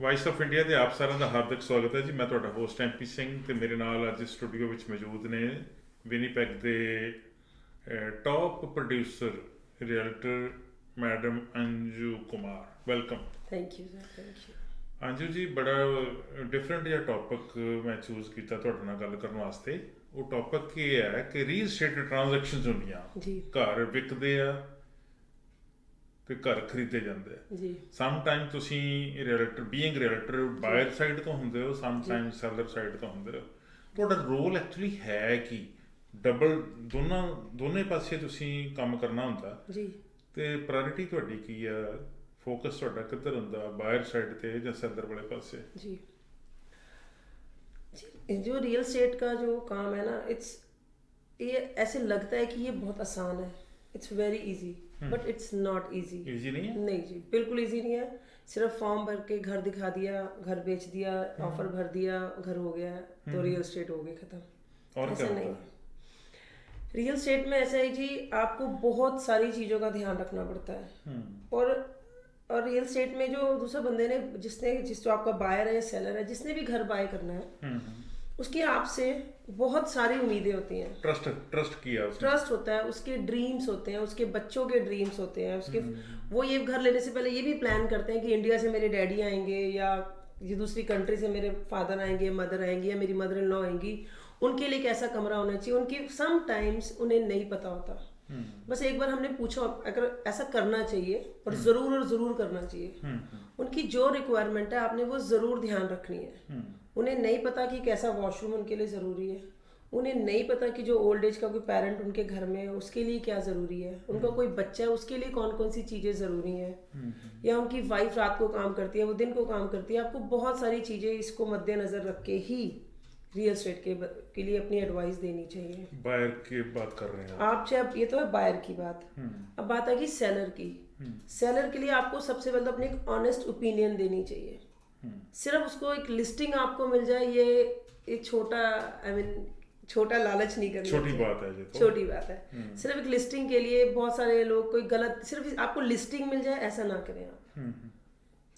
Vice of India ਦੇ ਆਪ ਸਾਰਿਆਂ ਦਾ ਹਾਰਦਿਕ ਸਵਾਗਤ ਹੈ ਜੀ। ਮੈਂ ਤੁਹਾਡਾ ਹੋਸਟ ਐਮਪੀ ਸਿੰਘ ਤੇ ਮੇਰੇ ਨਾਲ ਅੱਜ ਸਟੂਡੀਓ ਵਿੱਚ ਮੌਜੂਦ ਨੇ ਵਿਨੀਪੈਗ ਦੇ top producer realtor madam Anju Kumar. Welcome. Thank you sir, thank you. Anju ਜੀ, ਬੜਾ ਡਿਫਰੈਂਟ ਜਿਹਾ ਟੌਪਿਕ ਮੈਂ ਚੂਜ਼ ਕੀਤਾ ਤੁਹਾਡੇ ਨਾਲ ਗੱਲ ਕਰਨ ਵਾਸਤੇ। ਉਹ ਟੌਪਿਕ ਇਹ ਹੈ ਕਿ ਰੀਅਲ ਸਟੇਟ ਟ੍ਰਾਂਜੈਕਸ਼ਨਸ ਹੁੰਦੀਆਂ, ਘਰ ਵਿਕਦੇ ਆ ਤੇ ਘਰ ਖਰੀਦੇ ਜਾਂਦੇ ਆ ਜੀ। ਸਮ ਟਾਈਮ ਤੁਸੀਂ ਰੀਅਲਟਰ ਬਾਇਰ ਸਾਈਡ ਤੋਂ ਹੁੰਦੇ ਹੋ, ਸਮ ਟਾਈਮ ਸੈਲਰ ਸਾਈਡ ਤੋਂ ਹੁੰਦੇ ਹੋ। ਤੁਹਾਡਾ ਰੋਲ ਐਕਚੁਅਲੀ ਹੈ ਕਿ ਡਬਲ ਦੋਨੇ ਪਾਸੇ ਤੁਸੀਂ ਕੰਮ ਕਰਨਾ ਹੁੰਦਾ ਜੀ। ਤੇ ਪ੍ਰਾਇੋਰਟੀ ਤੁਹਾਡੀ ਕੀ ਆ, फोकस ਤੁਹਾਡਾ ਕਿੱਧਰ ਹੁੰਦਾ, ਬਾਇਰ ਸਾइड ਤੇ ਜਾਂ सेलर वाले पासे? जी जी, जो रियल स्टेट का जो काम है ना, ये ऐसे लगता है कि ये बहुत आसान है, it's very easy, but it's not easy. Easy नहीं है? नहीं जी, बिल्कुल इजी नहीं है। सिर्फ फॉर्म भर के घर दिखा दिया, घर बेच दिया, ऑफर भर दिया, घर हो गया तो रियल स्टेट हो गई खत्म। और ऐसा क्या नहीं होता है। रियल स्टेट में ऐसा है जी, आपको बहुत सारी चीज़ों का ध्यान रखना पड़ता है। और रियल स्टेट में जो दूसरे बंदे ने जो आपका बायर है या सेलर है, जिसने भी घर बाय करना है, उसकी आपसे बहुत सारी उम्मीदें होती हैं। ट्रस्ट होता है, उसके ड्रीम्स होते हैं, उसके बच्चों के ड्रीम्स होते हैं, उसके वो ये घर लेने से पहले ये भी प्लान करते हैं कि इंडिया से मेरे डैडी आएंगे या ये दूसरी कंट्री से मेरे फादर आएंगे, मदर आएंगी या मेरी मदर इन लॉ आएंगी, उनके लिए कैसा कमरा होना चाहिए। उनकी सम टाइम्स उन्हें नहीं पता होता। बस एक बार हमने पूछा अगर ऐसा करना चाहिए और ज़रूर करना चाहिए। उनकी जो रिक्वायरमेंट है आपने वो ज़रूर ध्यान रखनी है। उन्हें नहीं पता कि कैसा वॉशरूम उनके लिए ज़रूरी है, उन्हें नहीं पता कि जो ओल्ड एज का कोई पेरेंट उनके घर में है उसके लिए क्या ज़रूरी है, उनका कोई बच्चा है उसके लिए कौन कौन सी चीज़ें ज़रूरी हैं, या उनकी वाइफ रात को काम करती है, वो दिन को काम करती है। आपको बहुत सारी चीज़ें इसको मद्देनज़र रख के ही रियल स्टेट के लिए अपनी एडवाइस देनी चाहिए। बायर की बात कर रहे हैं आप चाहे, ये तो है बायर की बात। अब बात आएगी सेलर की। सेलर के लिए आपको सबसे पहले अपनी एक ऑनेस्ट ओपिनियन देनी चाहिए। सिर्फ उसको एक लिस्टिंग आपको मिल जाए, ये छोटा छोटा लालच नहीं करना, छोटी बात है ये तो। छोटी बात है। सिर्फ एक लिस्टिंग के लिए बहुत सारे लोग कोई गलत, सिर्फ आपको लिस्टिंग मिल जाए ऐसा ना करें आप।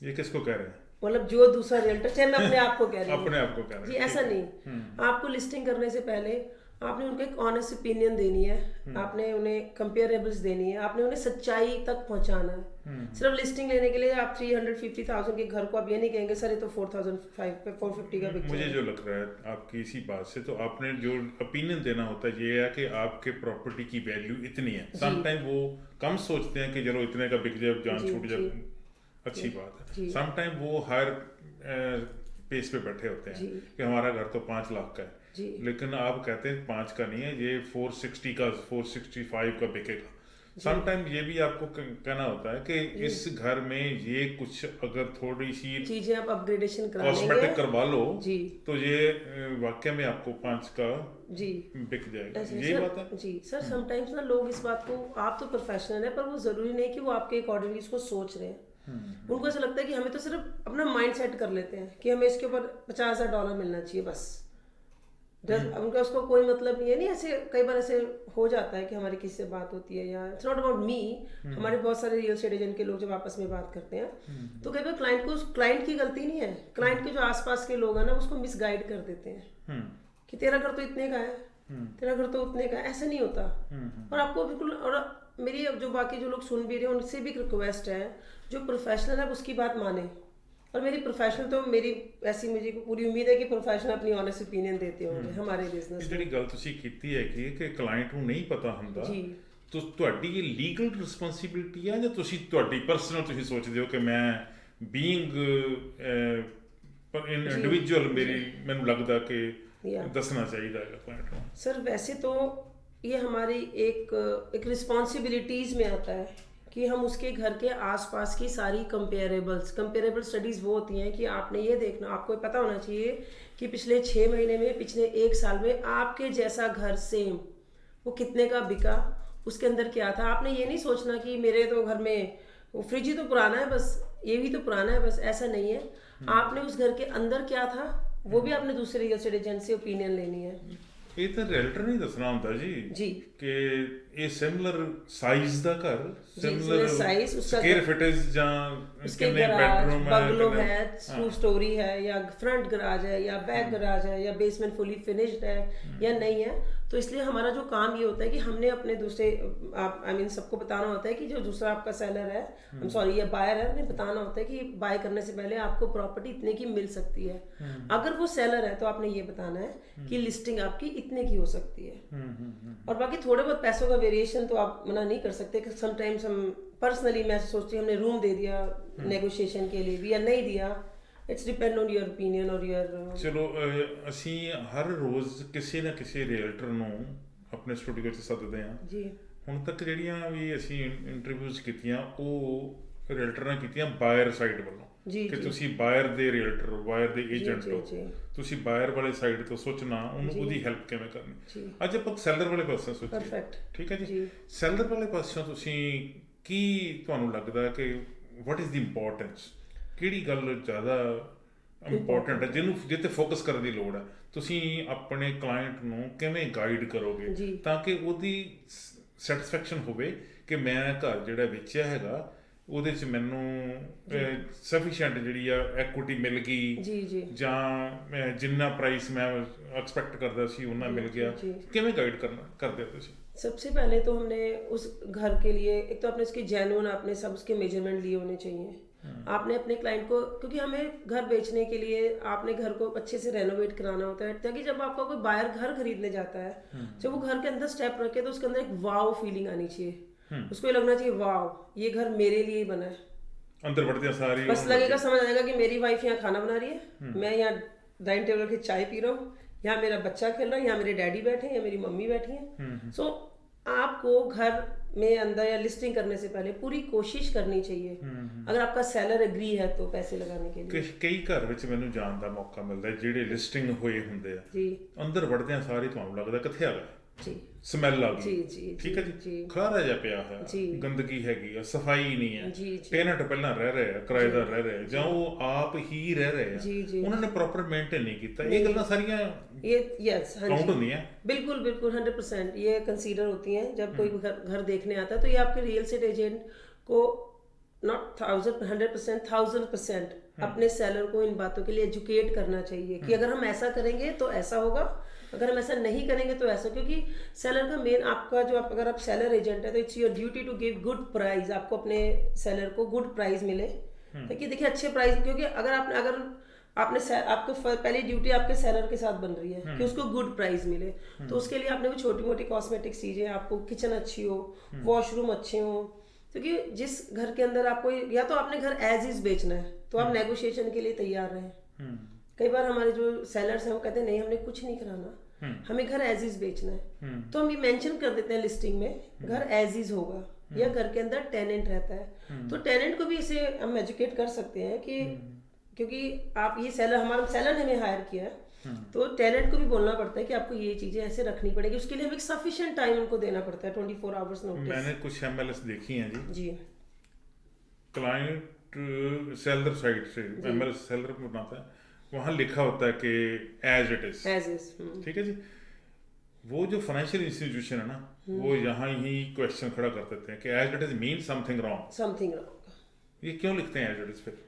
ये किसको कह रहे हैं? मतलब जो दूसरा रियल्टर, चाहे मैं अपने आप को कह रही हूँ, अपने आप को कह रहे हैं जी, ऐसा नहीं। आपको लिस्टिंग करने से पहले आपने उनको एक ऑनेस्ट ओपिनियन देनी है, आपने उन्हें कंपेरेबल्स देनी है, आपने उन्हें सच्चाई तक पहुंचाना है। सिर्फ लिस्टिंग लेने के लिए आप 350,000 के घर को आप ये नहीं कहेंगे सर ये तो 4,550 का बिक। मुझे जो लग रहा है आपकी इसी बात से, तो आपने जो ओपिनियन देना होता है ये है कि आपके प्रॉपर्टी की वैल्यू इतनी है। समटाइम वो कम सोचते हैं कि चलो इतने का बिक जाए, जान छूट जाए, अच्छी बात है। समटाइम वो हायर पेस पे बैठे होते हैं कि हमारा घर तो 5 लाख का है, लेकिन आप कहते हैं 5 का नहीं है, ये 460 का 465 का बिकेगा। समटाइम ये भी आपको कहना होता है कि इस घर में ये कुछ अगर थोड़ी सी चीजें आप अपग्रेडेशन कॉस्मेटिक करवा लो तो ये वाकई में आपको 5 का जी बिक जाएगा। ये बात है जी सर। समटाइम्स ना लोग इस बात को, आप तो प्रोफेशनल है पर वो जरूरी नहीं कि वो आपके अकॉर्डिंगली इसको सोच रहे हैं। उनको ऐसा लगता है कि हमें तो सिर्फ अपना माइंड सेट कर लेते हैं कि हमें इसके ऊपर $50,000 मिलना चाहिए बस। उनका उसको कोई मतलब नहीं है। नहीं, ऐसे कई बार ऐसे हो जाता है कि हमारी किसी से बात होती है, या इट्स नॉट अबाउट मी, हमारे बहुत सारे रियल एस्टेट एजेंट के लोग जब आपस में बात करते हैं तो कई बार क्लाइंट की गलती नहीं है, क्लाइंट के जो आसपास के लोग हैं ना उसको मिसगाइड कर देते हैं कि तेरा घर तो इतने का है, तेरा घर तो उतने का है। ऐसा नहीं होता। और आपको बिल्कुल, और मेरी अब जो बाकी जो लोग सुन भी रहे हैं उनसे भी रिक्वेस्ट है, जो प्रोफेशनल है उसकी बात माने। और मेरी प्रोफेशनल तो मेरी ऐसी, मुझे पूरी उम्मीद है कि प्रोफेशनल अपनी ऑनेस्ट ओपिनियन देते होंगे हमारे बिजनेस। ਜਿਹੜੀ ਗੱਲ ਤੁਸੀਂ ਕੀਤੀ ਹੈ ਕਿ ਕਲਾਇੰਟ ਨੂੰ ਨਹੀਂ ਪਤਾ ਹੁੰਦਾ ਜੀ, तो ਤੁਹਾਡੀ ਇਹ ਲੀਗਲ ਰਿਸਪੌਂਸਿਬਿਲਟੀ ਹੈ ਜਾਂ ਤੁਸੀਂ ਤੁਹਾਡੀ ਪਰਸਨਲ ਤੁਸੀਂ ਸੋਚਦੇ ਹੋ ਕਿ ਮੈਂ ਬੀਇੰਗ ਇੰਡੀਵਿਜੂਅਲ ਮੈਨੂੰ ਲੱਗਦਾ ਕਿ ਦੱਸਣਾ ਚਾਹੀਦਾ ਹੈ ਕਲਾਇੰਟ ਨੂੰ? सर वैसे तो ये हमारी एक रिस्पॉन्सिबिलिटीज़ में आता है कि हम उसके घर के आसपास की सारी कंपेरेबल स्टडीज़ वो होती हैं कि आपने ये देखना, आपको पता होना चाहिए कि पिछले 6 महीने में, पिछले 1 साल में आपके जैसा घर सेम वो कितने का बिका, उसके अंदर क्या था। आपने ये नहीं सोचना कि मेरे तो घर में वो फ्रिज ही तो पुराना है बस, ये भी तो पुराना है बस, ऐसा नहीं है। आपने उस घर के अंदर क्या था वो भी आपने दूसरे रियल एस्टेट एजेंट से ओपिनियन लेनी है। ਇਹ ਤਾਂ ਰੀਅਲਟਰ ਨਹੀਂ ਦੱਸਣਾ ਹੁੰਦਾ ਜੀ जी ਕਿ ਇਹ ਸਿਮਿਲਰ ਸਾਈਜ਼ ਦਾ ਘਰ, सिमिलर साइज, उसका ਸਕੁਅਰ ਫੀਟੇਜ ਜਾਂ उसके ਕਿੰਨੇ गराज बेडरूम बंगलो है, टू स्टोरी है, या फ्रंट गराज है, या बैक गराज है, या बेसमेंट फुली फिनिश्ड है या नहीं है। तो इसलिए हमारा जो काम ये होता है कि हमने अपने दूसरे आई मीन सबको बताना होता है कि जो दूसरा आपका सेलर है, सॉरी ये बायर है, उन्हें बताना होता है कि बाय करने से पहले आपको प्रॉपर्टी इतने की मिल सकती है। अगर वो सेलर है तो आपने ये बताना है कि लिस्टिंग आपकी इतने की हो सकती है। और बाकी थोड़े बहुत पैसों का वेरिएशन तो आप मना नहीं कर सकते। समटाइम्स हम पर्सनली मैं सोचती हूँ हमने रूम दे दिया नेगोशिएशन के लिए भी या नहीं दिया, it's depend on your opinion और योर। ਚਲੋ ਅਸੀਂ ਹਰ ਰੋਜ਼ ਕਿਸੇ ਨਾ ਕਿਸੇ ਰੀਅਲਟਰ ਨੂੰ ਆਪਣੇ ਸਟੂਡੀਓ 'ਚ ਸੱਦਦੇ ਹਾਂ ਜੀ। ਹੁਣ ਤੱਕ ਜਿਹੜੀਆਂ ਵੀ ਅਸੀਂ ਇੰਟਰਵਿਊਜ਼ ਕੀਤੀਆਂ ਉਹ ਰੀਅਲਟਰ ਨੇ ਕੀਤੀਆਂ ਬਾਇਰ ਸਾਈਡ ਵੱਲੋਂ ਜੀ ਕਿ ਤੁਸੀਂ ਬਾਇਰ ਦੇ ਰੀਅਲਟਰ ਹੋ, ਬਾਇਰ ਦੇ ਏਜੰਟ ਹੋ, ਜੀ। ਤੁਸੀਂ ਬਾਇਰ ਵਾਲੇ ਸਾਈਡ ਤੋਂ ਸੋਚਣਾ ਉਹਨੂੰ ਉਹਦੀ ਹੈਲਪ ਕਿਵੇਂ ਕਰਨੀ। ਅੱਜ ਆਪਾਂ ਸੈਲਰ ਵਾਲੇ ਪਾਸੇ ਸੋਚੀਏ, ਪਰਫੈਕਟ, ਠੀਕ ਹੈ ਜੀ। ਜੀ। ਸੈਲਰ ਵਾਲੇ ਪਾਸਿਓਂ ਤੁਸੀਂ ਕੀ ਤੁਹਾਨੂੰ ਲੱਗਦਾ ਕਿ ਵਾਟ ਇਜ਼ ਦੀ ਇੰਪੋਰਟੈਂਸ, ਕਿਹੜੀ ਗੱਲ ਜ਼ਿਆਦਾ ਇੰਪੋਰਟੈਂਟ ਹੈ ਜਿਹਨੂੰ ਜਿੱਤੇ ਫੋਕਸ ਕਰਨ ਦੀ ਲੋੜ ਹੈ? ਤੁਸੀਂ ਆਪਣੇ ਕਲਾਇੰਟ ਨੂੰ ਕਿਵੇਂ ਗਾਈਡ ਕਰੋਗੇ ਤਾਂ ਕਿ ਉਹਦੀ ਸੈਟੀਸਫੈਕਸ਼ਨ ਹੋਵੇ ਕਿ ਮੈਂ ਘਰ ਜਿਹੜਾ ਵੇਚਿਆ ਹੈਗਾ ਉਹਦੇ 'ਚ ਮੈਨੂੰ ਸਫੀਸ਼ੀਐਂਟ ਜਿਹੜੀ ਆ ਐਕੁਇਟੀ ਮਿਲ ਗਈ ਜਾਂ ਜਿੰਨਾ ਪ੍ਰਾਈਸ ਮੈਂ ਐਕਸਪੈਕਟ ਕਰਦਾ ਸੀ ਉਹਨਾਂ ਮਿਲ ਗਿਆ? ਕਿਵੇਂ ਗਾਈਡ ਕਰਦੇ ਹੋ ਤੁਸੀਂ? सबसे पहले तो हमने उस घर के लिए एक तो आपने उसके जेन्युइन आपने सब उसके मेजरमेंट लिए होने चाहिए। आपने अपने क्लाइंट को, क्योंकि हमें घर बेचने के लिए आपने घर को अच्छे से रेनोवेट कराना होता है ताकि जब आपका कोई बायर घर खरीदने जाता है, जब वो घर के अंदर स्टेप रखे तो उसके अंदर एक वाव फीलिंग आनी चाहिए, उसको ये लगना चाहिए वाव ये घर मेरे लिए ही बना है। अंदर बढ़ते सारी बस लगेगा, समझ आएगा कि मेरी वाइफ यहाँ खाना बना रही है, मैं यहाँ डाइनिंग टेबल पे चाय पी रहा हूँ, यहाँ मेरा बच्चा खेल रहा है, यहाँ मेरे डैडी बैठे हैं या मेरी मम्मी बैठी है। सो आपको घर में अंदर या लिस्टिंग करने से पहले पूरी कोशिश करनी चाहिए, अगर आपका सेलर एग्री है तो पैसे लगाने के लिए। ਕਈ ਘਰ ਵਿੱਚ ਮੈਨੂੰ ਜਾਣ ਦਾ ਮੌਕਾ ਮਿਲਦਾ ਜਿਹੜੇ ਲਿਸਟਿੰਗ ਹੋਏ ਹੁੰਦੇ ਆ ਜੀ, ਅੰਦਰ ਵੜਦਿਆਂ ਸਾਰੀ ਤੁਹਾਨੂੰ ਲੱਗਦਾ ਕਿੱਥੇ ਆ ਗਏ ਜੀ, ਸਮੈਲ ਆ ਗਈ, ਜੀ, ਠੀਕ ਹੈ ਜੀ, ਖਲਾਰਾ ਜਿਹਾ ਪਿਆ ਹੈ, ਗੰਦਗੀ ਹੈਗੀ ਆ, ਸਫਾਈ ਨਹੀਂ ਹੈ, ਟੈਨੈਂਟ ਪਹਿਲਾਂ ਰਹਿ ਰਹੇ ਆ, ਕਿਰਾਏਦਾਰ ਰਹਿ ਰਹੇ ਜਾਂ ਉਹ ਆਪ ਹੀ ਰਹਿ ਰਹੇ ਆ, ਉਹਨਾਂ ਨੇ ਪ੍ਰੋਪਰ ਮੇਨਟੇਨ ਨਹੀਂ ਕੀਤਾ। ਇਹ ਗੱਲਾਂ ਸਾਰੀਆਂ काउंट होती हैं? बिल्कुल 100% ये कंसीडर होती हैं जब कोई घर देखने आता है। तो ये आपके रियल एस्टेट एजेंट को नॉट 100% अपने सेलर को इन बातों के लिए एजुकेट करना चाहिए कि अगर हम ऐसा करेंगे तो ऐसा होगा, अगर हम ऐसा नहीं करेंगे तो ऐसा। क्योंकि सेलर का मेन आपका जो अगर आप सेलर एजेंट है तो it's your duty to give good price, आपको अपने सेलर को गुड प्राइस मिले ताकि देखिए अच्छे प्राइस, क्योंकि अगर आपने आपको पहली ड्यूटी आपके सेलर के साथ बन रही है कि उसको गुड प्राइस मिले, तो उसके लिए आपने वो छोटी मोटी कॉस्मेटिक चीजें, आपको किचन अच्छी हो, वॉशरूम अच्छे हो, क्योंकि जिस घर के अंदर आपको या तो आपने घर एज इज बेचना है तो आप नेगोशिएशन के लिए तैयार रहें। कई बार हमारे जो सेलर्स हैं वो कहते हैं नहीं हमने कुछ नहीं कराना, हमें घर एज इज बेचना है, तो हम ये मेंशन कर देते हैं लिस्टिंग में घर एज इज होगा या घर के अंदर टेनेंट रहता है। तो टेनेंट को भी इसे हम एजुकेट कर सकते हैं कि क्योंकि आप ये हमारा सेलर ने हमें हायर किया है तो टेनेंट को भी बोलना पड़ता है कि आपको ये चीजें ऐसे रखनी पड़ेगी, उसके लिए हमें सफिशिएंट टाइम उनको देना पड़ता है, 24 आवर्स नोटिस। मैंने कुछ MLS देखी हैं जी, क्लाइंट सेलर साइड से MLS सेलर को बनाता है, वहाँ लिखा होता है कि एज इट इज, ठीक है जी। वो जो फाइनेंशियल इंस्टीट्यूशन है ना वो यहाँ ही क्वेश्चन खड़ा कर देते हैं कि as it is mean something wrong. ये क्यों लिखते हैं एज इट इज? फिर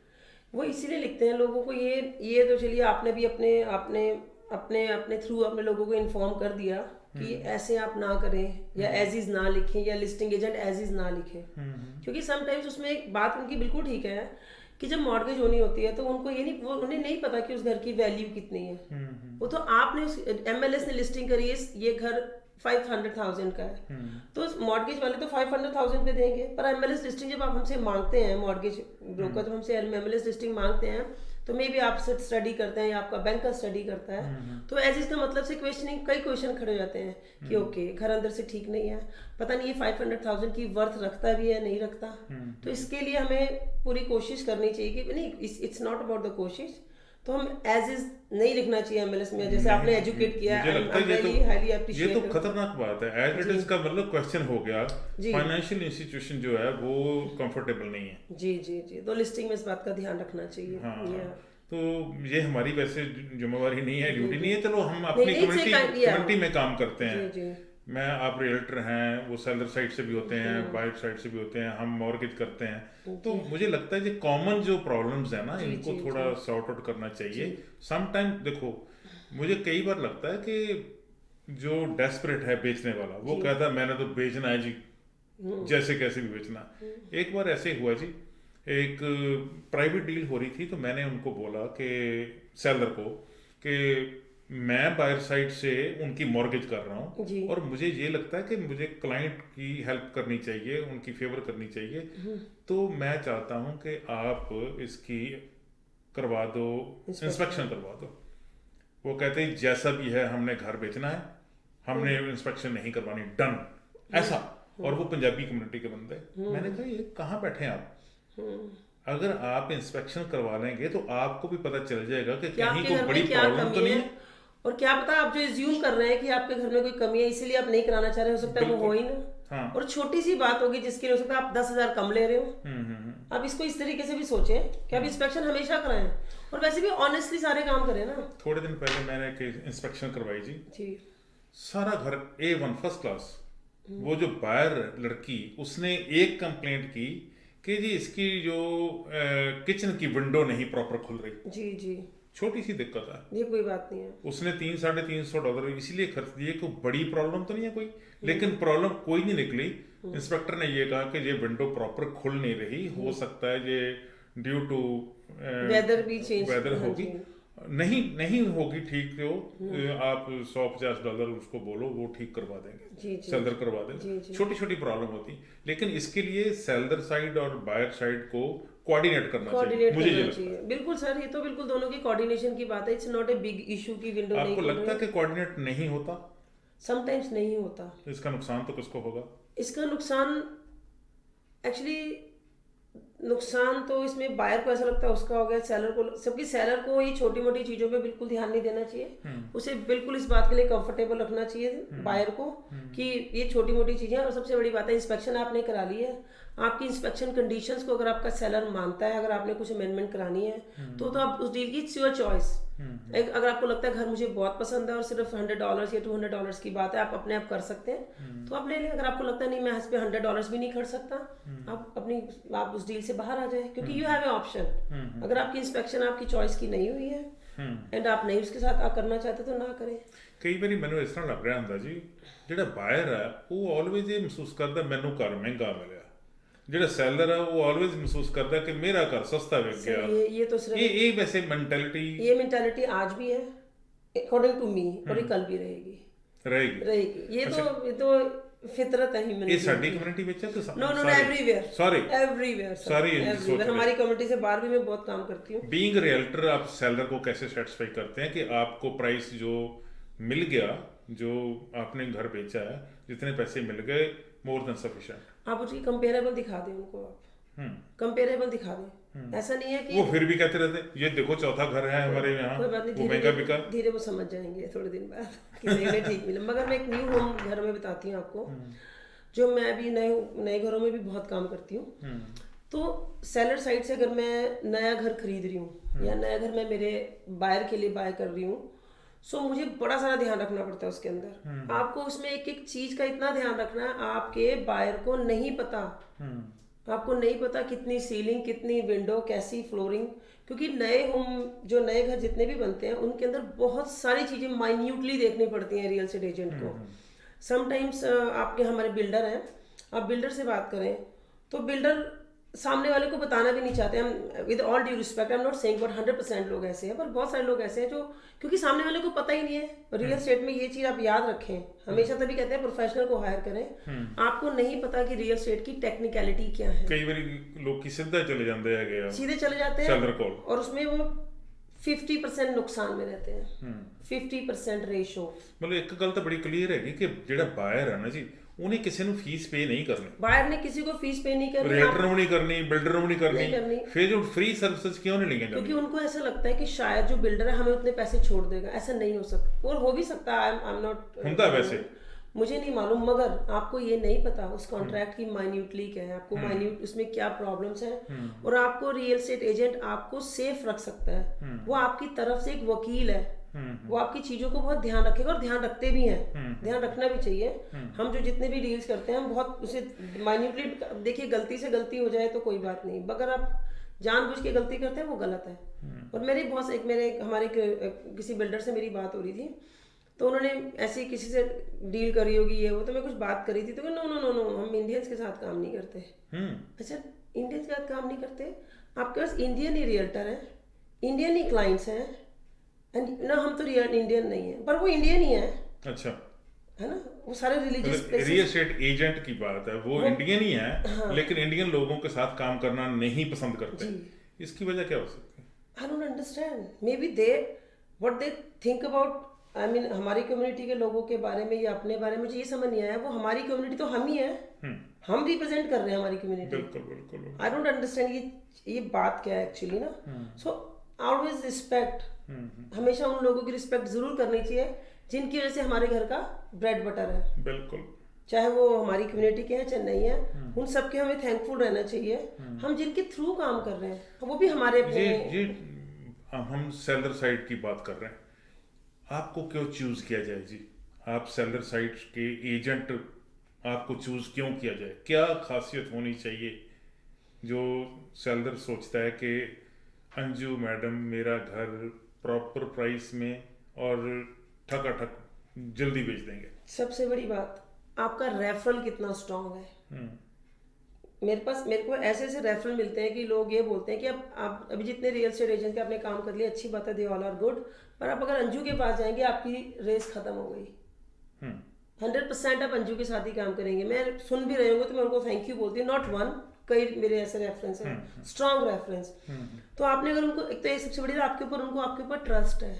वो इसीलिए लिखते हैं लोगों को ये तो चलिए आपने भी अपने थ्रू अपने लोगों को इन्फॉर्म कर दिया कि ऐसे आप ना करें या एज इज ना लिखें या लिस्टिंग एजेंट एज इज ना लिखें, क्योंकि समटाइम्स उसमें एक बात उनकी बिल्कुल ठीक है कि जब मॉर्गेज होनी होती है तो उनको उन्हें नहीं पता कि उस घर की वैल्यू कितनी है। वो तो आपने उस MLS ने लिस्टिंग करी है ये घर 500,000 का है तो मॉर्गेज वाले तो 500,000 पे देंगे, पर MLS लिस्टिंग जब आप हमसे मांगते हैं, मॉर्गेज ब्रोकर जब हमसे MLS लिस्टिंग मांगते हैं तो मे भी आप स्टडी करते हैं या आपका बैंक का स्टडी करता है तो एज इसका मतलब से क्वेश्चनिंग कई क्वेश्चन खड़े हो जाते हैं कि ओके घर अंदर से ठीक नहीं है, पता नहीं ये 500,000 की वर्थ रखता भी है नहीं रखता। तो इसके लिए हमें पूरी कोशिश करनी चाहिए कि नहीं इट्स नॉट अबाउट द कोशिश, तो हम एज इज नहीं लिखना चाहिए MLS में, जैसे आपने एजुकेट किया है। ये तो खतरनाक बात है, एज इट इज का मतलब क्वेश्चन हो गया, फाइनेंशियल इंस्टीट्यूशन जो है वो कंफर्टेबल नहीं है। जी जी जी, तो लिस्टिंग में इस बात का ध्यान रखना चाहिए। हाँ, तो ये हमारी वैसे जिम्मेवारी नहीं है, ड्यूटी नहीं है, चलो हम अपनी कम्युनिटी में काम करते हैं मैं आप रियल्टर हैं, वो सेलर साइड से भी होते हैं, बायर साइड से भी होते हैं, हम मॉर्गेज करते हैं, तो मुझे लगता है कि कॉमन जो प्रॉब्लम्स है ना इनको थोड़ा सॉर्ट आउट करना चाहिए। समटाइम देखो मुझे कई बार लगता है कि जो डेस्परेट है बेचने वाला वो कहता है मैंने तो बेचना है जी, जैसे कैसे भी बेचना। एक बार ऐसे हुआ जी, एक प्राइवेट डील हो रही थी, तो मैंने उनको बोला कि सेलर को कि मैं बायर साइड से उनकी मॉर्गेज कर रहा हूँ और मुझे ये लगता है कि मुझे क्लाइंट की हेल्प करनी चाहिए, उनकी फेवर करनी चाहिए, तो मैं चाहता हूँ कि आप इसकी करवा दो, इंस्पेक्शन करवा दो। वो कहते हैं जैसा भी है हमने घर बेचना है, हमने इंस्पेक्शन नहीं करवानी, डन, ऐसा। और वो पंजाबी कम्युनिटी के बंदे। मैंने कहा ये कहाँ बैठे हैं आप? अगर आप इंस्पेक्शन करवा लेंगे तो आपको भी पता चल जाएगा कि कहीं कोई बड़ी प्रॉब्लम तो नहीं है, और क्या पता आप जो एज्यूम कर रहे हैं कि आपके घर में कोई कमी है इसीलिए आप नहीं कराना चाह रहे, हो सकता है वो हो ही ना। हाँ। और छोटी सी बात होगी जिसके लिए हो सकता है आप 10,000 कम ले रहे हो। आप इसको इस तरीके से भी सोचें कि आप इंस्पेक्शन हमेशा कराएं और वैसे भी ऑनेस्टली सारे काम करें ना। थोड़े दिन पहले मैंने एक इंस्पेक्शन करवाई जी, सारा घर A1 फर्स्ट क्लास। वो जो बायर लड़की, उसने एक कंप्लेंट की कि जी इसकी जो किचन की विंडो नहीं प्रॉपर खुल रही। जी जी, छोटी सी दिक्कत है, ये कोई बात नहीं है। उसने $300-350 इसीलिए खर्च दिए, कोई बड़ी प्रॉब्लम तो नहीं है कोई, लेकिन प्रॉब्लम कोई नहीं निकली। इंस्पेक्टर ने ये कहा कि ये विंडो प्रॉपर खुल नहीं रही, हो सकता है ये ड्यू टू वेदर होगी, नहीं होगी ठीक, तो आप $150 उसको बोलो, वो ठीक करवा देंगे, सेलर करवा देंगे। छोटी छोटी प्रॉब्लम होती, लेकिन इसके लिए सेलर साइड और बायर साइड को कोऑर्डिनेट करना चाहिए, मुझे ये लगता है। बिल्कुल सर, ये तो बिल्कुल दोनों की कोऑर्डिनेशन की बात है। It's not a big issue की विंडो नहीं। आपको लगता है कि कोऑर्डिनेट नहीं होता? समटाइम्स नहीं होता। इसका नुकसान तो किसको होगा? इसका नुकसान एक्चुअली नुकसान तो इसमें बायर को ऐसा लगता है उसका हो गया, सेलर को, सबकी सेलर को ये छोटी मोटी चीज़ों पे बिल्कुल ध्यान नहीं देना चाहिए। उसे बिल्कुल इस बात के लिए कंफर्टेबल रखना चाहिए बायर को कि ये छोटी मोटी चीज़ें। और सबसे बड़ी बात है, इंस्पेक्शन आपने करा ली है, आपकी इंस्पेक्शन कंडीशंस को अगर आपका सेलर मानता है, अगर आपने कुछ अमेंडमेंट करानी है तो आप उस डील की, इट्स योर चॉइस। अगर आपको लगता है घर मुझे बहुत पसंद है और सिर्फ $100 या $200 की बात है, आप अपने आप कर सकते हैं तो आप ले लें। अगर आपको लगता है नहीं मैं इस पे $100 भी नहीं खर्च सकता, आप उस डील से बाहर आ जाए, क्योंकि यू हैव ए ऑप्शन। अगर आपकी इंस्पेक्शन आपकी चॉइस की नहीं हुई है एंड आप नहीं उसके साथ करना चाहते तो ना करें। कई बार मैंने इस तरह लग रहा ਹੁੰਦਾ जी, ਜਿਹੜਾ ਬਾਇਰ ਹੈ ਉਹ ਆਲਵੇਜ਼ ਇਹ ਮਹਿਸੂਸ ਕਰਦਾ ਮੈਨੂੰ ਘਰ ਮਹਿੰਗਾ ਮਿਲਿਆ, ਜਿਹੜਾ ਸੈਲਰ ਹੈ ਉਹ ਆਲਵੇਜ਼ ਮਹਿਸੂਸ ਕਰਦਾ ਕਿ ਮੇਰਾ ਘਰ ਸਸਤਾ ਵਿਕ ਗਿਆ। ये तो सिर्फ ये वैसे ये मेंटालिटी आज भी है अकॉर्डिंग टू मी, और ये कल भी रहेगी। ये तो फितरत है ह्यूमन। ये साडी कम्युनिटी ਵਿੱਚ है तो नो एवरीवेयर, सॉरी एवरीवेयर हमारी कम्युनिटी से बाहर भी मैं बहुत काम करती हूँ। बीइंग रियल्टर, आप सेलर को कैसे सेटिस्फाई करते हैं कि आपको प्राइस जो मिल गया, जो आपने घर बेचा है, जितने पैसे मिल गए, मोर देन सफिशिएंट? आप उसकी कंपेरेबल दिखा दें उनको, आप कंपेरेबल दिखा दें। ऐसा नहीं है कि वो फिर भी कहते रहते ये देखो चौथा घर है हमारे यहाँ, वो महंगा बिका। धीरे वो समझ जाएंगे थोड़े दिन बाद कि नहीं ठीक मिला। मगर मैं एक न्यू होम घर में बताती हूँ आपको, जो मैं अभी नए घरों में भी बहुत काम करती हूँ। तो सेलर साइड से अगर मैं नया घर खरीद रही हूँ या नया घर मैं मेरे बायर के लिए बाय कर रही हूँ, सो मुझे बड़ा सारा ध्यान रखना पड़ता है उसके अंदर। आपको उसमें एक एक चीज का इतना ध्यान रखना है, आपके बायर को नहीं पता, आपको नहीं पता कितनी सीलिंग, कितनी विंडो, कैसी फ्लोरिंग, क्योंकि नए होम, जो नए घर जितने भी बनते हैं उनके अंदर बहुत सारी चीजें माइन्यूटली देखनी पड़ती हैं रियल एस्टेट एजेंट को। समटाइम्स आपके हमारे बिल्डर हैं, आप बिल्डर से बात करें तो बिल्डर सामने वाले को बताना भी नहीं चाहते। हम with all due respect, I am not saying but 100% लोग ऐसे हैं, पर बहुत सारे लोग ऐसे हैं जो, क्योंकि सामने वाले को पता ही नहीं है रियल एस्टेट में। ये चीज आप याद रखें हमेशा, तभी कहते हैं प्रोफेशनल को हायर करें। आपको नहीं पता कि रियल एस्टेट की टेक्निकलिटी क्या है। कई बार लोग की सीधे चले जाते हैं, सीधे चले जाते हैं और उसमें वो 50% नुकसान में रहते हैं, 50% रेशो। मतलब एक गल तो बड़ी क्लीयर है कि जेड़ा बायर है ना जी, उन्हें किसी को फीस पे नहीं करनी, बायर ने किसी को फीस पे नहीं करनी, रियल्टर को नहीं करनी, बिल्डर को नहीं करनी। फिर जो फ्री सर्विसेज क्यों नहीं लेंगे? क्योंकि उनको ऐसा लगता है कि शायद जो बिल्डर है हमें उतने पैसे छोड़ देगा। ऐसा नहीं हो सकता, और हो भी सकता है, आई एम नॉट होता वैसे, मुझे नहीं मालूम, मगर आपको ये नहीं पता उस कॉन्ट्रैक्ट की माइन्यूटली क्या है, आपको माइन्यूट उसमें क्या प्रॉब्लम्स हैं। और आपको रियल एस्टेट एजेंट आपको सेफ रख सकता है, वो आपकी तरफ से एक वकील है, वो आपकी चीजों को बहुत ध्यान रखेगा और ध्यान रखते भी हैं, ध्यान रखना भी चाहिए। हम जो जितने भी डील्स करते हैं हम बहुत उसे माइन्यूटली, देखिए गलती से गलती हो जाए तो कोई बात नहीं, मगर आप जानबूझ के गलती करते हैं वो गलत है। और मेरे बॉस हमारे किसी बिल्डर से मेरी बात हो रही थी, तो उन्होंने ऐसे ही किसी से डील करी होगी ये वो, तो मैं कुछ बात करी थी, तो नो नो नो नो हम इंडियंस के साथ काम नहीं करते। अच्छा, इंडियंस के साथ काम नहीं करते? आपके पास इंडियन ही रियल्टर है, इंडियन ही क्लाइंट्स हैं, एंड ना हम तो रियल इंडियन नहीं है, पर वो इंडियन ही है। अच्छा, है ना, वो सारे religious places. Real estate agent की बात है, वो इंडियन ही है। हाँ। लेकिन इंडियन लोगों के साथ काम करना नहीं पसंद करते। इसकी वजह क्या हो सकती है? I don't understand, may be they what they think about, I mean हमारी कम्युनिटी के लोगों के बारे में या अपने बारे में मुझे ये समझ नहीं आया। वो हमारी कम्युनिटी तो हम ही है, हम रिप्रेजेंट कर रहे हैं हमारी कम्युनिटी। बिल्कुल बिल्कुल। आई डोंट अंडरस्टैंड ये बात क्या है एक्चुअली ना। सो ऑलवेज रिस्पेक्ट, हमेशा उन लोगों की रिस्पेक्ट जरूर करनी चाहिए जिनकी वजह से हमारे घर का ब्रेड बटर है। बिल्कुल, चाहे वो हमारी कम्युनिटी के हैं चाहे नहीं है, उन सब के हमें थैंकफुल रहना चाहिए। हम जिनके थ्रू काम कर रहे हैं वो भी हमारे अपने। ये हम सेलर साइड की बात कर रहे हैं, आपको क्यों चूज किया जाए जी? आप सेलर साइड के एजेंट, आपको चूज क्यों किया जाए? क्या खासियत होनी चाहिए जो सेलर सोचता है कि अंजू मैडम मेरा घर प्रॉपर प्राइस में और ठकाठक जल्दी बेच देंगे? सबसे बड़ी बात, आपका रेफरल कितना स्ट्रांग है। मेरे को ऐसे रेफरल मिलते हैं कि लोग ये बोलते हैं कि आप अभी जितने रियल एस्टेट एजेंट के आपने काम कर लिया, अच्छी बात है, दे ऑल आर गुड, पर आप अगर अंजू के पास जाएंगे आपकी रेस खत्म हो गई। 100% आप अंजू के साथ ही काम करेंगे। मैं सुन भी रहे होंगे तो मैं उनको थैंक यू बोलती हूँ, नॉट वन, कई मेरे ऐसे रेफरेंस हैं, स्ट्रांग रेफरेंस। तो आपने अगर उनको, एक तो ये सबसे बड़ी, आपके ऊपर ट्रस्ट है,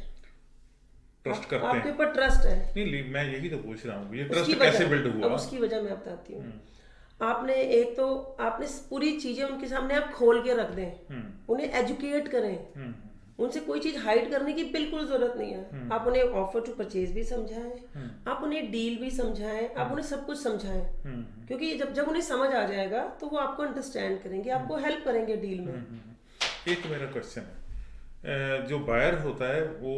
ट्रस्ट करते आपके ऊपर ट्रस्ट है। नहीं, मैं यही तो पूछ रहा हूँ, ये ट्रस्ट कैसे बिल्ड हुआ? उसकी वजह मैं बताती हूँ। आपने एक तो आपने पूरी चीजें उनके सामने आप खोल के रख दें, उन्हें एजुकेट करें, उनसे कोई चीज हाइड करने की बिल्कुल जरूरत नहीं है। आप उन्हें ऑफर टू परचेज भी समझाएं, आप उन्हें डील भी समझाएं, आप उन्हें सब कुछ समझाएं, क्योंकि जब उन्हें समझ आ जाएगा तो वो आपको अंडरस्टैंड करेंगे, आपको हेल्प करेंगे डील में। एक मेरा क्वेश्चन है, जो बायर होता है वो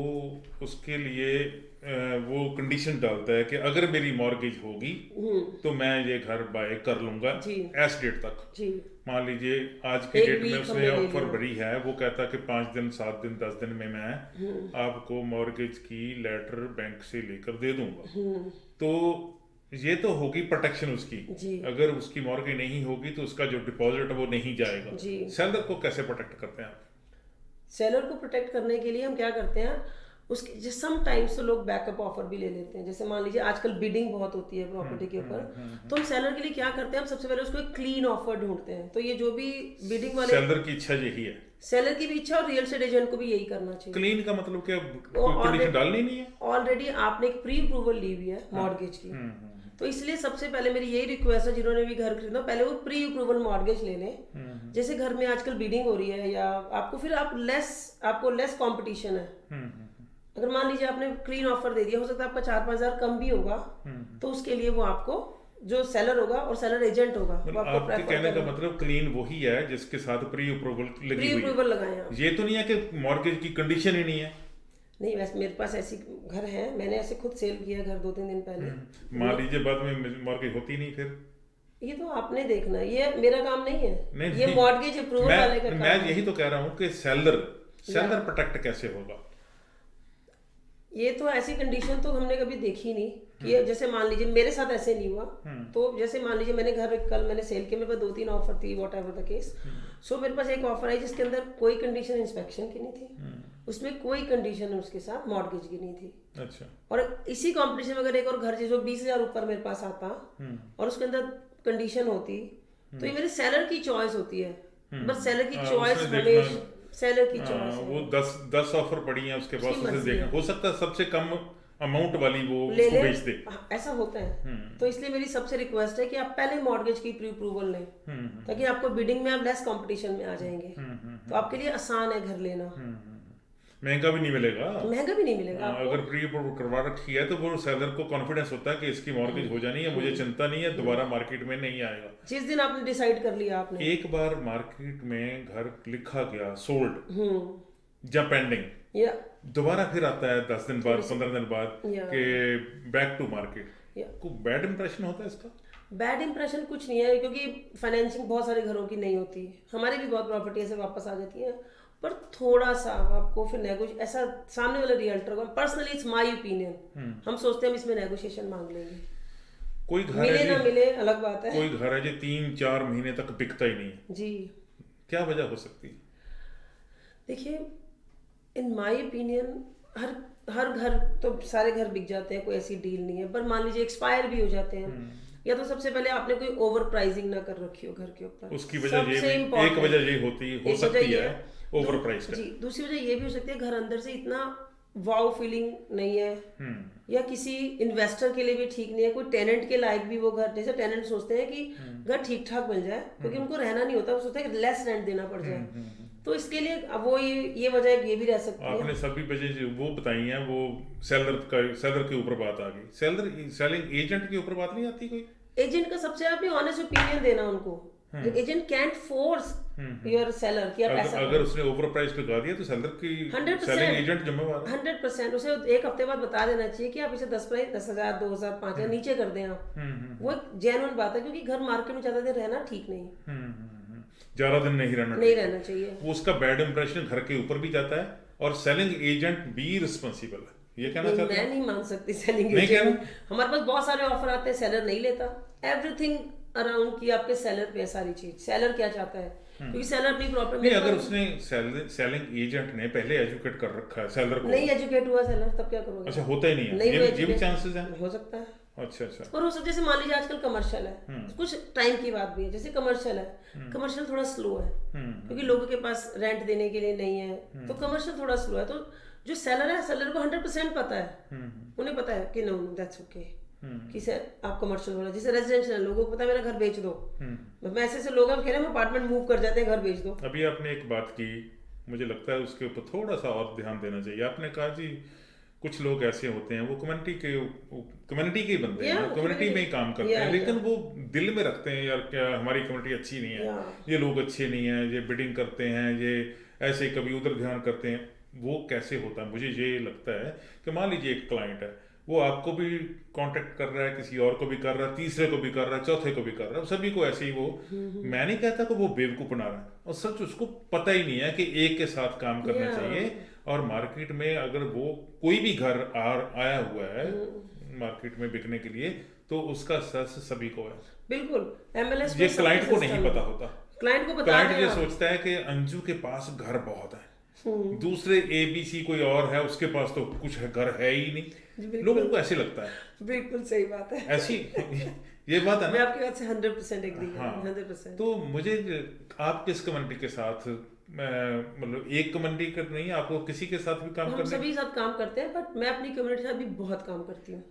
उसके लिए वो कंडीशन डालता है कि अगर मेरी मॉर्गेज होगी तो मैं ये घर बाय कर लूंगा एस डेट तक। मान लीजिए आज की डेट में उसने ऑफर भरी है, वो कहता है कि 5 दिन 7 दिन 10 दिन में मैं आपको मॉर्गेज की लेटर बैंक से लेकर दे दूंगा। तो ये तो होगी प्रोटेक्शन उसकी। अगर उसकी मॉर्गेज नहीं होगी तो उसका जो डिपॉजिट है वो नहीं जाएगा। सेलर को कैसे प्रोटेक्ट करते हैं आप? सेलर को प्रोटेक्ट करने के लिए हम क्या करते हैं, उसके सम टाइम्स तो लोग बैकअप ऑफर भी ले लेते हैं। जैसे मान लीजिए आजकल बिडिंग बहुत होती है प्रॉपर्टी के ऊपर, तो हम सेलर के लिए क्या करते हैं, हम सबसे पहले उसको एक क्लीन ऑफर ढूंढते हैं। तो ये जो भी बिडिंग वाले, सेलर की इच्छा यही है, सेलर की भी इच्छा और रियल एस्टेट एजेंट को भी यही करना चाहिए। क्लीन का मतलब क्या, कंडीशन डालनी नहीं है, ऑलरेडी आपने एक प्री अप्रूवल ली हुई है मॉर्गेज की। तो इसलिए सबसे पहले मेरी यही रिक्वेस्ट है, जिन्होंने भी घर खरीदना पहले वो प्री अप्रूवल मॉर्गेज ले लें। जैसे घर में आजकल बिडिंग हो रही है या आपको लेस कंपटीशन है, अगर मान लीजिए आपने क्लीन ऑफर दे दिया, हो सकता है आपका 4-5 हज़ार कम भी होगा, तो उसके लिए वो आपको जो सेलर होगा और सेलर एजेंट होगा वो आपको आपके कहने का मतलब क्लीन वही है जिसके साथ प्री अप्रूवल लगी हुई है। लगाए। ये तो नहीं है कि मॉर्गेज की कंडीशन ही नहीं है। नहीं, वैसे मेरे पास ऐसी घर है, मैंने ऐसे खुद सेल किया घर 2-3 दिन पहले। मान लीजिए बाद में मॉर्गेज होती नहीं, फिर ये तो आपने देखना, ये मेरा काम नहीं है। नहीं, ये मॉर्गेज अप्रूवल वाले का काम है। मैं यही तो कह रहा हूँ कि सेलर प्रोटेक्ट कैसे होगा? ये तो ऐसी कंडीशन तो हमने कभी देखी नहीं कि जैसे मान लीजिए मेरे साथ ऐसे नहीं हुआ। तो जैसे मान लीजिए मैंने घर कल मैंने सेल किया, मेरे पास 2-3 ऑफर थी, वॉट एवर द केस। सो मेरे पास एक ऑफर आई जिसके अंदर कोई कंडीशन इंस्पेक्शन की नहीं थी, उसमें कोई कंडीशन उसके साथ मॉर्गेज की नहीं थी। अच्छा। और इसी कॉम्पिटिशन में अगर एक और घर जो 20,000 ऊपर मेरे पास आता और उसके अंदर कंडीशन होती, तो ये मेरे सेलर की चॉइस होती है। बस सेलर की चॉइस हमेशा सेलर की चॉइस है। वो 10 ऑफर पड़ी हैं, उसके बाद उसे देखना, हो सकता है सबसे कम अमाउंट वाली वो उसको बेच दे, ऐसा होता है। तो इसलिए मेरी सबसे रिक्वेस्ट है कि आप पहले मॉर्गेज की प्री अप्रूवल लें, ताकि आपको बिडिंग में आप लेस कंपटीशन में आ जाएंगे, तो आपके लिए आसान है घर लेना। महंगा भी नहीं मिलेगा, अगर प्री अप्रूवल करवा रखी है तो वो सेलर को कॉन्फिडेंस होता है कि इसकी मॉर्गेज हो जानी है, मुझे चिंता नहीं है, दोबारा मार्केट में नहीं आएगा। जिस दिन आपने डिसाइड कर लिया, आपने एक बार मार्केट में घर लिखा गया सोल्ड, या पेंडिंग, या दोबारा फिर आता है 10 दिन बाद 15 दिन बाद Yeah. कि बैक टू मार्केट, Yeah. को बैड इंप्रेशन होता है इसका? बैड इंप्रेशन कुछ नहीं है, क्योंकि फाइनेंसिंग बहुत सारे घरों की नहीं होती, हमारी भी बहुत प्रॉपर्टी ऐसे वापस आ जाती है, पर थोड़ा सा आपको फिर नेगोशिएशन, ऐसा सामने वाले रियल्टर को, पर्सनली इट्स माय ओपिनियन, हम सोचते हैं हम इसमें नेगोशिएशन मांग लेंगे, कोई घर मिले है ना जी, मिले अलग बात है। कोई घर है जो 3-4 महीने तक बिकता ही नहीं है, जी क्या वजह हो सकती है? देखिए, इन माय ओपिनियन हर हर घर तो सारे घर बिक जाते हैं, कोई ऐसी डील नहीं है, पर मान लीजिए एक्सपायर भी हो जाते हैं, या तो सबसे पहले आपने कोई ओवर प्राइसिंग ना कर रखी हो घर के ऊपर, उसकी वजह ये सबसे भी, important एक वजह ये होती हो एक सकती वजह ये है ओवर प्राइस जी, दूसरी वजह ये भी हो सकती है घर अंदर से इतना वाव फीलिंग नहीं है, या किसी इन्वेस्टर के लिए भी ठीक नहीं है, कोई टेनेंट के लायक भी वो घर, जैसे टेनेंट सोचते हैं कि घर ठीक ठाक मिल जाए, क्योंकि उनको रहना नहीं होता, वो सोचते हैं कि लेस रेंट देना पड़ जाए, तो इसके लिए अब वो ये वजह ये भी रह सकती है। आपने सभी वजह जो वो बताई हैं, वो सेलर के ऊपर बात आ गई, सेलिंग एजेंट के ऊपर बात नहीं आती कोई? एजेंट का सबसे आपने ऑनेस्ट ओपिनियन देना उनको, agent can't force your seller कि आप ऐसा अगर उसने ओवर प्राइस लगा दिया तो सेलर की 100% सेलिंग एजेंट जिम्मेवार है। 100% उसे एक हफ्ते बाद बता देना चाहिए कि आप इसे 10,000 2,000 5,000 नीचे कर दें आप, वो एक जेन्युइन बात है, क्योंकि घर मार्केट में ज्यादा देर रहना ठीक नहीं, ज्यादा दिन नहीं रहना चाहिए। वो उसका बैड इंप्रेशन घर के ऊपर भी जाता है, और सेलिंग एजेंट भी रिस्पॉन्सिबल है, ये कहना चाहते हैं? मैं नहीं मान सकती सेलिंग नहीं कहना? एजेंट, हमारे पास बहुत सारे ऑफर आते हैं, सेलर नहीं लेता, एवरीथिंग अराउंड की आपके सेलर पे है सारी चीज, सेलर क्या चाहता है, क्योंकि सेलर अपनी प्रॉपर्टी नहीं, अगर उसने सेलिंग एजेंट ने पहले एजुकेट कर रखा है सेलर को, नहीं एजुकेट हुआ सेलर, तब क्या करोगे? अच्छा, होता ही नहीं है, नहीं हुआ ये भी educate, चांसेस हैं? हो सकता है। अच्छा अच्छा। और हो सकता है, जैसे मान लीजिए आजकल कमर्शियल है, कुछ टाइम की बात भी है, जैसे कमर्शियल है, कमर्शियल थोड़ा स्लो है, क्योंकि लोगों के पास रेंट देने के लिए नहीं है, तो कमर्शियल थोड़ा स्लो है, तो जो सेलर है, सेलर को 100% पता है, उन्हें पता है कि नो दैट्स ओके, कि सर आप कमर्शियल हो रहा है, जैसे रेजिडेंशियल लोगों को पता है मेरा घर बेच दो, मैं ऐसे लोग कह रहे हैं हम अपार्टमेंट मूव कर जाते हैं, घर बेच दो। अभी आपने एक बात की, मुझे लगता है उसके ऊपर थोड़ा सा और ध्यान देना चाहिए। आपने कहा जी कुछ लोग ऐसे होते हैं, वो कम्युनिटी के बंदे हैं, कम्युनिटी में ही काम करते हैं, लेकिन वो दिल में रखते हैं यार क्या हमारी कम्युनिटी अच्छी नहीं है, ये लोग अच्छे नहीं है, ये बिडिंग करते हैं, ये ऐसे कभी उधर ध्यान करते हैं। वो कैसे होता है? मुझे ये लगता है कि मान लीजिए एक क्लाइंट है, वो आपको भी कांटेक्ट कर रहा है, किसी और को भी कर रहा है, तीसरे को भी कर रहा है, चौथे को भी कर रहा है, सभी को ऐसे ही वो, मैं नहीं कहता कि वो बेवकूफ बना रहा है, और सच उसको पता ही नहीं है कि एक के साथ काम करना चाहिए। और मार्केट में अगर वो कोई भी घर आया हुआ है मार्केट में बिकने के लिए, तो उसका सस सभी को है, बिल्कुल। MLS ये क्लाइंट को नहीं पता होता, क्लाइंट को क्लाइंट ये सोचता है कि अंजू के पास घर बहुत है, दूसरे ABC कोई और है, उसके पास तो कुछ घर है ही नहीं, लोगों को ऐसे लगता है। बिल्कुल सही बात है, ऐसी ये बात है ना। मैं आपकी बात से 100% एग्री हूं, 100%। तो मुझे आप किस कम्युनिटी के साथ, मतलब एक कम्युनिटी का नहीं, आपको किसी के साथ भी काम हम सभी साथ काम करते हैं, बट मैं अपनी कम्युनिटी के साथ भी बहुत काम करती हूँ,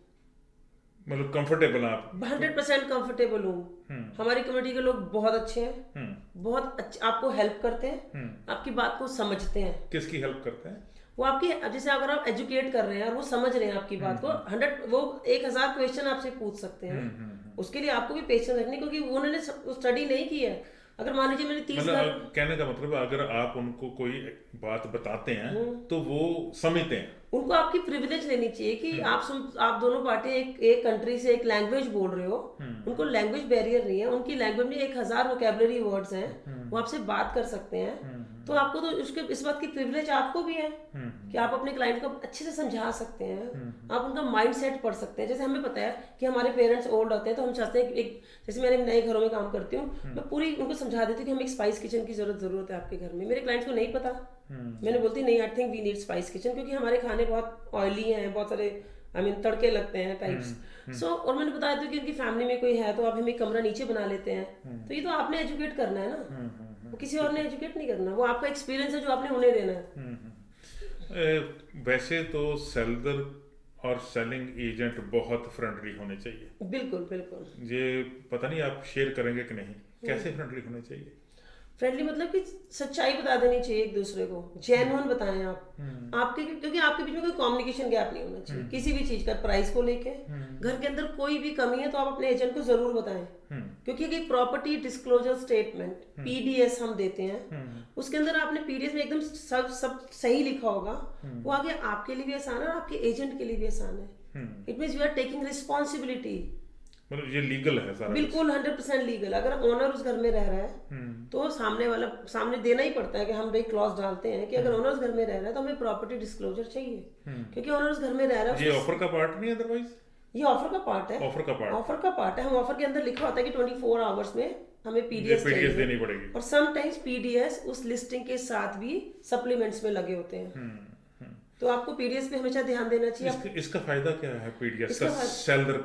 मतलब कंफर्टेबल आप? 100% कंफर्टेबल हूँ। हमारी कम्युनिटी के लोग बहुत अच्छे हैं, बहुत अच्छे, आपको हेल्प करते हैं, आपकी बात को समझते हैं। किसकी हेल्प करते हैं? वो आपकी, जैसे अगर आप एजुकेट कर रहे हैं और वो समझ रहे हैं आपकी बात को, 1000 क्वेश्चन आपसे पूछ सकते हैं, उसके लिए आपको भी पेशेंस रखनी, क्योंकि उन्होंने स्टडी नहीं की है। अगर मान लीजिए मैंने 30 मतलब कहने का मतलब अगर आप उनको कोई बात बताते हैं तो वो समझते हैं, उनको आपकी प्रिविलेज लेनी चाहिए कि आप दोनों पार्टी एक कंट्री से एक लैंग्वेज बोल रहे हो, उनको लैंग्वेज बैरियर नहीं है, उनकी लैंग्वेज में 1000 वोकैबुलरी वर्ड्स हैं, वो आपसे बात कर सकते हैं, तो आपको तो उसके इस बात की प्रिविलेज आपको भी है कि आप अपने क्लाइंट को अच्छे से समझा सकते हैं, आप उनका माइंड सेट पढ़ सकते हैं। जैसे हमें पता है कि हमारे पेरेंट्स ओल्ड होते हैं, तो हम चाहते हैं कि जैसे मैंने नए घरों में काम करती हूँ, मैं पूरी उनको समझा देती हूँ कि हमें एक स्पाइस किचन की जरूरत है आपके घर में। मेरे क्लाइंट्स को नहीं पता, मैंने बोलती नहीं, I think we need spice kitchen, क्योंकि हमारे खाने बहुत ऑयली हैं, बहुत सारे तड़के लगते हैं टाइप्स। और मैंने बताया था कि उनकी फैमिली में कोई है तो आप हमें कमरा नीचे बना लेते हैं, तो ये तो आपने एजुकेट करना है ना, वो किसी और ने एजुकेट नहीं करना, वो आपका एक्सपीरियंस है जो आपने उन्हें देना है। वैसे तो सेलर और सेलिंग एजेंट बहुत फ्रेंडली होने चाहिए। बिल्कुल बिल्कुल। ये पता नहीं आप शेयर करेंगे कि नहीं, कैसे फ्रेंडली होने चाहिए? फ्रेंडली मतलब कि सच्चाई बता देनी चाहिए एक दूसरे को, जेन्युइन बताएं आप। आपके क्योंकि आपके बीच में कोई कम्युनिकेशन गैप नहीं होना चाहिए किसी भी चीज का, प्राइस को लेके, घर के अंदर कोई भी कमी है तो आप अपने एजेंट को जरूर बताएं। क्योंकि एक प्रॉपर्टी डिस्क्लोजर स्टेटमेंट पीडीएस हम देते हैं, उसके अंदर आपने पीडीएस में एकदम सब सही लिखा होगा, वो आगे आपके लिए भी आसान है और आपके एजेंट के लिए भी आसान है। It means you are taking responsibility, मतलब ये लीगल है सारा, बिल्कुल 100% लीगल। अगर ओनर उस घर में रह रहा है तो सामने देना ही पड़ता है कि हम भाई क्लॉज डालते हैं कि अगर ओनर उस घर में रह रहा है तो हमें प्रॉपर्टी डिस्क्लोजर चाहिए, क्योंकि ओनर उस घर में रह रहा है। ये ऑफर का पार्ट नहीं है अदरवाइज, ये ऑफर का पार्ट है, ऑफर का पार्ट है। हम ऑफर के अंदर लिखा होता है कि 24 आवर्स में हमें पीडीएस देनी पड़ेगी, और समटाइम्स पीडीएस उस लिस्टिंग के साथ भी सप्लीमेंट्स में लगे होते हैं। तो आपको पीडीएस पे हमेशा ध्यान देना चाहिए। इसका फायदा क्या है पीडीएस का? सेलर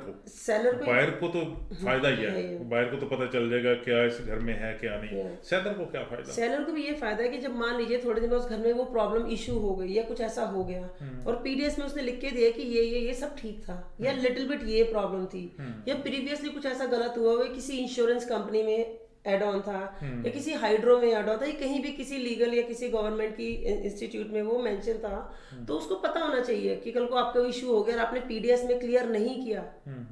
को बायर को तो फायदा ही है, बायर को तो पता चल जाएगा क्या इस घर में है क्या नहीं। सेलर को क्या फायदा? सेलर को भी ये फायदा है कि जब मान लीजिए थोड़े दिन में उस घर में वो प्रॉब्लम इशू हो गई या कुछ ऐसा हो गया और पीडीएस में उसने लिख के दिया कि ये सब ठीक था या लिटिल बिट ये प्रॉब्लम थी या प्रीवियसली कुछ ऐसा गलत हुआ हो, किसी इंश्योरेंस कंपनी में एड ऑन था या किसी हाइड्रो में एड ऑन था या कहीं भी किसी लीगल या किसी गवर्नमेंट की इंस्टीट्यूट में वो मेंशन था, तो उसको पता होना चाहिए कि कल को आपका इशू हो गया और आपने पीडीएस में क्लियर नहीं किया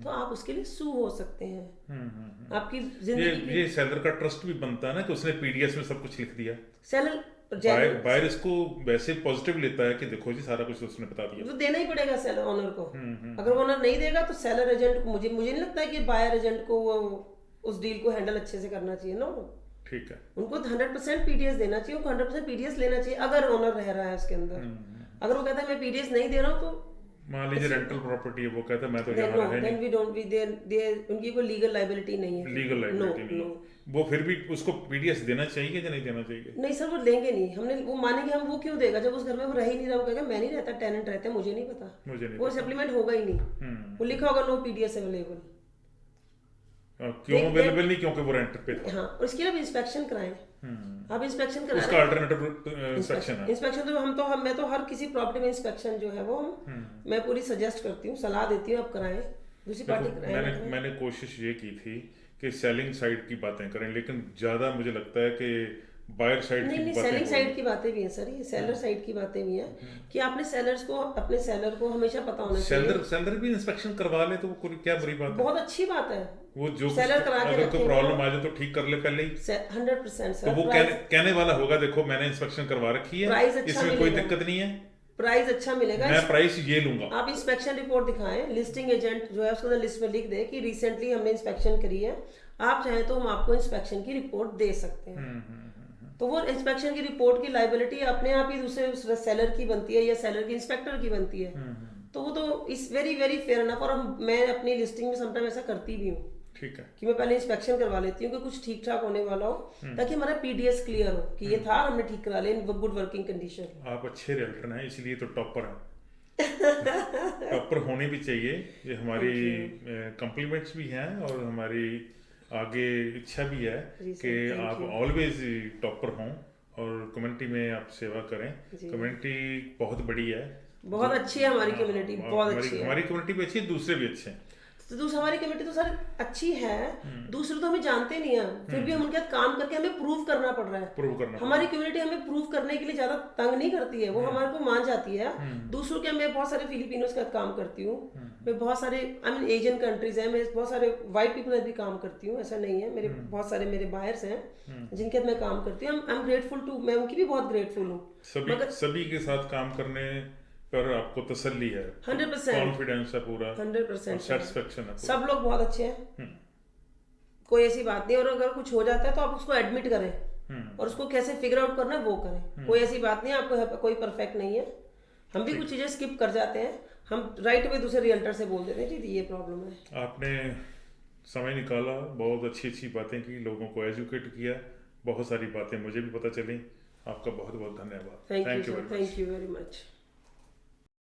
तो आप उसके लिए सू हो सकते हैं। आपकी जिंदगी ये सेलर का ट्रस्ट भी बनता है ना कि उसने पीडीएस में सब कुछ लिख दिया। सेलर बायर इसको वैसे पॉजिटिव लेता है कि देखो जी सारा कुछ उसने बता दिया, तो देना ही पड़ेगा सेलर ओनर को। अगर ओनर नहीं देगा तो सेलर एजेंट, मुझे नहीं लगता है कि बायर एजेंट को उस डील को हैंडल अच्छे से करना चाहिए। नो, ठीक है, उनको 100% पीडीएस देना चाहिए, उनको 100% पीडीएस लेना चाहिए अगर ओनर रह रहा है उसके अंदर। अगर वो कहता है मैं पीडीएस नहीं दे रहा हूँ तो मान लीजिए रेंटल प्रॉपर्टी है, वो कहता है मैं तो यहाँ रहा नहीं, उनकी कोई लीगल लायबिलिटी नहीं है, लीगल लायबिलिटी नहीं है, वो फिर भी उसको पीडीएस देना चाहिए या नहीं देना चाहिए? नहीं सर, वो लेंगे नहीं, हमने वो मानेंगे हम, वो क्यों देगा जब उस घर में वो रह ही नहीं रहा, वो कहेगा मैं नहीं रहता, टेनेंट रहते हैं, मुझे नहीं पता, वो सप्लीमेंट होगा ही नहीं, वो लिखा होगा नो पीडीएस अवेलेबल। क्यों अवेलेबल नहीं? क्योंकि वो रेंट पे था। हाँ, और इसके लिए इंस्पेक्शन कराएं, आप इंस्पेक्शन कराएं, उसका अल्टरनेटिव इंस्पेक्शन है। इंस्पेक्शन तो मैं तो हर किसी प्रॉपर्टी में इंस्पेक्शन जो है वो मैं पूरी सजेस्ट करती हूँ, सलाह देती हूँ, आप कराएं, दूसरी पार्टी कराएं। मैंने कोशिश ये की थी कि सेलिंग साइड की बातें करें, लेकिन ज्यादा मुझे लगता है कि बायर साइड की नहीं, सेलिंग साइड की बातें भी हैं सर, ये सेलर साइड की बातें भी हैं कि आपने अपने सेलर को हमेशा पता होना चाहिए। सेलर भी इंस्पेक्शन करवा ले तो वो क्या बुरी बात है? बहुत अच्छी बात है, वो जो सेलर करा के अगर कोई प्रॉब्लम आ जाए तो ठीक कर ले पहले ही। 100% सर, तो वो कहने वाला होगा देखो मैंने इंस्पेक्शन करवा रखी है, इसमें कोई दिक्कत नहीं है, प्राइस अच्छा मिलेगा, मैं प्राइस ये लूंगा। आप इंस्पेक्शन रिपोर्ट दिखाएं, लिस्टिंग एजेंट जो है उसको लिस्ट में लिख दे कि रिसेंटली हमने इंस्पेक्शन करी है, आप चाहें तो हम आपको इंस्पेक्शन की रिपोर्ट दे सकते हैं। तो वो इंस्पेक्शन की रिपोर्ट की लायबिलिटी अपने आप ही दूसरे सेलर की बनती है या सेलर की इंस्पेक्टर की बनती है। तो वो तो इस वेरी वेरी फेयर एनफ, और मैं अपनी लिस्टिंग में समटाइम ऐसा करती भी हूँ, ठीक है, कि मैं पहले इंस्पेक्शन करवा लेती हूँ कि कुछ ठीक ठाक होने वाला हो, ताकि हमारा पीडीएस क्लियर हो कि ये था, हमने ठीक करा लिया इन गुड वर्किंग कंडीशन। आप अच्छे रियल्टर हैं, इसलिए तो टॉपर हैं। टॉपर होने भी चाहिए, ये हमारी कॉम्प्लीमेंट्स भी हैं और हमारी आगे इच्छा भी है कि आप ऑलवेज टॉपर हों और कम्युनिटी में आप सेवा करें। कम्युनिटी बहुत बड़ी है, बहुत अच्छी है हमारी कम्युनिटी, बहुत अच्छी है हमारी कम्युनिटी भी अच्छी है, दूसरे भी अच्छे हैं। तो हमारी कम्युनिटी तो सर अच्छी है, दूसरे तो हमें जानते नहीं है, फिर भी हम उनके साथ काम करके हमें प्रूव करना पड़ रहा है। हमारी कम्युनिटी हमें प्रूव करने के लिए ज्यादा तंग नहीं करती है, वो हमारे को मान जाती है। दूसरों के, मैं बहुत सारे फिलिपिनोज के साथ काम करती हूँ, मैं बहुत सारे एशियन कंट्रीज हैं, मैं बहुत सारे वाइट पीपल में भी काम करती हूँ, ऐसा नहीं है, मेरे बहुत सारे मेरे बायर्स हैं जिनके साथ मैं काम करती हूँ। आई एम ग्रेटफुल टू, मैं उनकी भी बहुत ग्रेटफुल हूँ। सभी के साथ काम करने पर आपको तसल्ली है, 100% कॉन्फिडेंस है पूरा, 100% सैटिस्फैक्शन है, सब लोग बहुत अच्छे हैं, कोई ऐसी बात नहीं। और अगर कुछ हो जाता है तो आप उसको एडमिट करें और उसको कैसे फिगर आउट करना है वो करें, कोई ऐसी बात नहीं, आपको कोई परफेक्ट नहीं है, हम भी कुछ चीजें स्किप कर जाते हैं, हम राइट वे दूसरे रियल्टर से बोल देते हैं जी ये प्रॉब्लम है। आपने समय निकाला, बहुत अच्छी बातें की, लोगों को एजुकेट किया, बहुत सारी बातें मुझे भी पता चली, आपका बहुत बहुत धन्यवाद। Thank you very much.